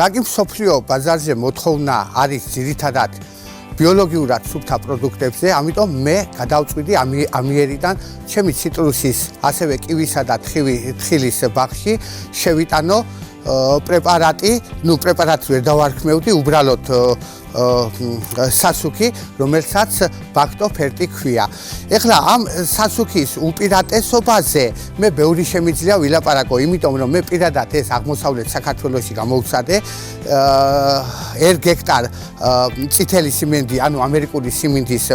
რაკი მსოფლიო ბაზარზე მოთხოვნა არის ძირითადად ბიოლოგიურად სუფთა პროდუქტებზე, ამიტომ მე გადავწყვიტი ამიერიდან ჩემი ციტრუსის, ასევე კივისა და თხილის ბაღში შევიტანო პრეპარატი, პრეპარატს ვერ დავარქმევდი, უბრალოდ სასუქი, რომელსაც ბაქტო ფერტი ქვია. ეხლა ამ სასუქის უპირატესობაზე მე ბევრი შემიძლია ვილაპარაკო, იმიტომ რომ მე პირადად ეს აღმოსავლეთ საქართველოში გამოვცადე 1 გექტარ წითელი სიმენდი, ანუ ამერიკული სიმინდის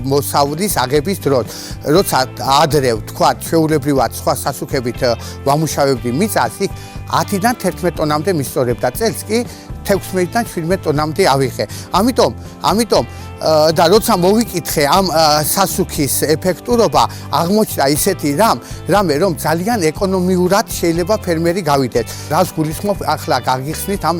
მოსავლის აღების დროს, როცა ადრე ვთქვათ, ჩვეულებრივად სხვა სასუქებით ვამუშავებდი მიწას, იქ 10-დან 11 ტონამდე მისწორებდა, წელს კი 16-დან 17 ტონამდე ავიღე. ამიტომ და როცა მოვიკითხე ამ სასუქის ეფექტურობა, აღმოჩნდა ისეთი რამე, რომ ძალიან ეკონომიურად შეიძლება ფერმერი გავიდეს. რას გულისხმობ ახლა გაგიხსნით ამ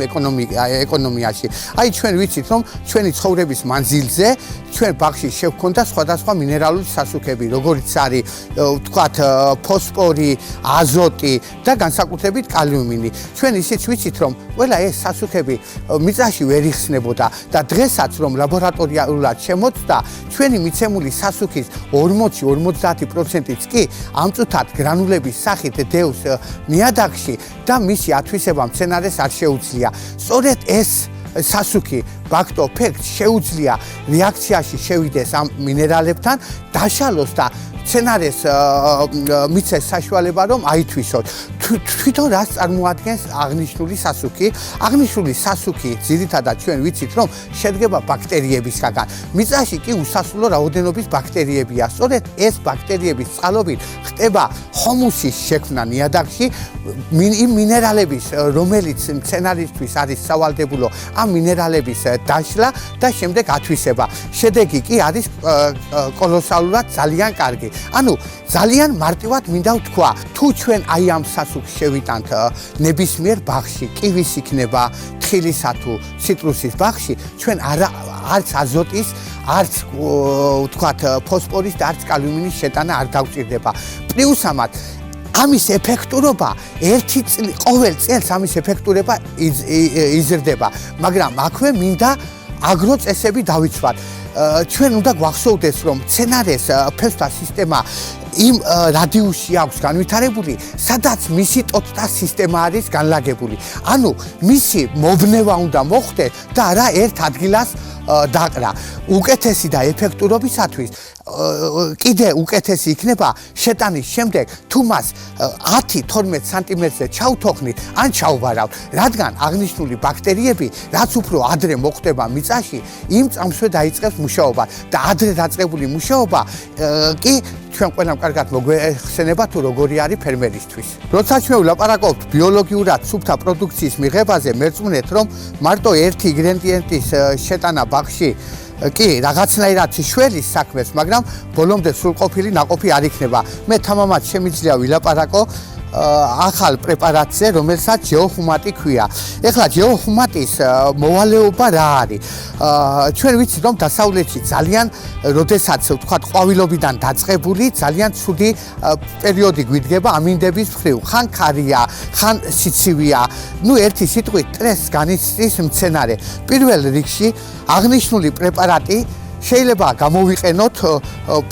ეკონომიაში. აი ჩვენ ვიცით, რომ ჩვენი ცხოვრების მანძილზე ჩვენ ბაღში შევქონდა სხვადასხვა მინერალური სასუქები, როგორიც არის ვთქვათ ფოსფორი, აზოტი და განსაკუთრებით კალიუმინი. ჩვენ ისიც ვიცით, რომ ყველა ეს სასუქები მიწაში ვერ იხსნებოდა და დღესაც რომ ლაბორატორია პოტენციალურად შემოწდა, ჩვენი მიცემული სასუქის 40-50%-იც კი ამ წუთად გრანულების სახით დევს ნიადაგში და მისი ათვისება მცენარეს არ შეუძლია. სწორედ ეს სასუქი ბაქტო ფექტს შეუძლია რეაქციაში შევიდეს ამ მინერალებთან, დაშალოს და მცენარეს მიცეს საშუალება რომ აითვისოთ. თვითონ რას წარმოადგენს აღნიშნული სასუქი? აღნიშნული სასუქი ძირითადად ჩვენ ვიცით რომ შედგება ბაქტერიებისგან. მიწაში კი უსასრულო რაოდენობის ბაქტერიებია. სწორედ ეს ბაქტერიების წყალობით ხდება ჰუმუსის შექმნა ნიადაგში, იმ მინერალების, რომელიც მცენარისთვის არის სავალდებულო, ამ მინერალების დაშლა და შემდეგ ათვისება. შედეგი კი არის კოლოსალურად ძალიან კარგი. ანუ ძალიან მარტივად მინდა ვთქვა, თუ ჩვენ აი ამ სასუქს შევიტანთ ნებისმიერ ბაღში, კივის იქნება, თხილისა თუ ციტრუსის ბაღში, ჩვენ არც აზოტის, არც ვთქვათ ფოსფორის და არც კალიუმის შეტანა არ დავჭირდება. პლუს ამათ ამის ეფექტურობა ყოველ წელს ამის ეფექტურობა იზრდება, მაგრამ აქვე მინდა აგროწესები დავიცვათ. ჩვენ უნდა გვახსოვდეს, რომ მცენარეს ფესვთა სისტემა იმ რადიუსში აქვს განვითარებული, სადაც მისი ტოტთა სისტემა არის განლაგებული. ანუ მისი მობნევა უნდა მოხდეს და არა ერთ ადგილას დაყრა. უკეთესი და ეფექტურობისათვის კიდე უკეთესი იქნება შეტანის შემდეგ თუ მას 10-12 სანტიმეტრზე ჩავთოხნით ან ჩავვარავთ, რადგან აღნიშნული ბაქტერიები რაც უფრო ადრე მოხდება მიწაში, იმ წამსვე დაიწყებს მუშაობა და ადრე დაწყებული მუშაობა კი ჩვენ ყველამ კარგად მოგვეხსენება თუ როგორი არის ფერმერისთვის. როცა ჩვენ ვლაპარაკობთ ბიოლოგიურად სუფთა პროდუქციის მიღებაზე, მერწმუნეთ რომ მარტო ერთი ინგრედიენტის შეტანა ბაღში კი რაღაცნაირად შველის საქმეს, მაგრამ ბოლომდე სრულყოფილი ნაყოფი არ იქნება. მე თამამად შემიძლია ვილაპარაკო ახალ პრეპარატზე, რომელსაც ჯეოჰუმატი ქვია. ეხლა ჯეოჰუმატის მოვალეობა რა არის? ჩვენ ვიცით რომ დასავლეთში ძალიან, როდესაც ვთქვათ, ყვავილობიდან დაწყებული ძალიან ცუდი პერიოდი გვიდგება ამინდების მხრივ. ხან ქარია, ხან სიცივია. ერთი სიტყვით სტრესს განიცდის მცენარე. პირველ რიგში აღნიშნული პრეპარატი შეიძლება გამოვიყენოთ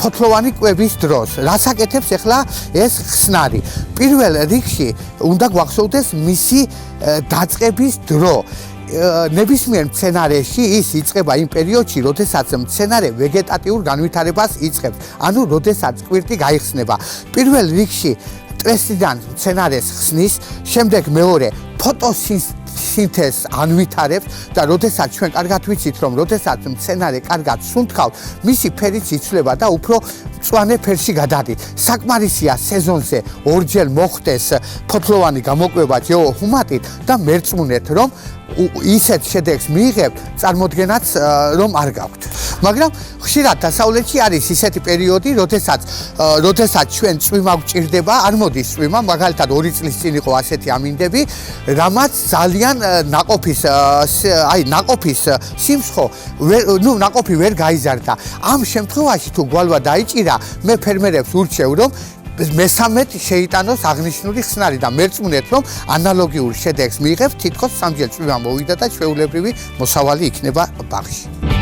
ფოთლოვანი კვების დროს. რას აკეთებს ახლა ეს ხსნარი? პირველ რიგში უნდა გვახსოვდეს მისი დაწყების დრო. ნებისმიერ მცენარეში ის იწყება იმ პერიოდში, როდესაც მცენარე ვეგეტატიურ განვითარებას იწყებს, ანუ როდესაც კვირტი გაიხსნება. პირველ რიგში სტრესიდან მცენარეს ხსნის, შემდეგ მეორე ფოტოსინთეზს ანვითარებს და როდესაც ჩვენ კარგად ვიცით რომ როდესაც მცენარე კარგად სუნთქავთ, მისი ფერიც იცვლება და უფრო მწვანე ფერში გადადით. საკმარისია სეზონზე ორჯერ მოხდეს ფოთლოვანი გამოკვება ჯეოჰუმატით და მერწმუნეთ რომ ისეთ შედეგს მიიღებთ, წარმოდგენაც რომ არ გაქვთ. მაგრამ ხშირად დასავლეთში არის ისეთი პერიოდი, როდესაც ჩვენ წვიმა გვჭირდება, არ მოდის წვიმა, მაგალითად 2 წლის წინ იყო ასეთი ამინდები, რამაც ძალიან ნაყოფის სიმსხო, ნაყოფი ვერ გაიზარდა. ამ შემთხვევაში თუ გვალვა დაიჭირა, მე ფერმერებს ურჩევ, რომ მესამედ შეიტანოს აღნიშნული ხსნარი და მერწმუნეთ რომ ანალოგიურ შედეგს მიიღებთ, თითქოს 3 წვიმა მოვიდა და ჩვეულებრივი მოსავალი იქნება ბაღში.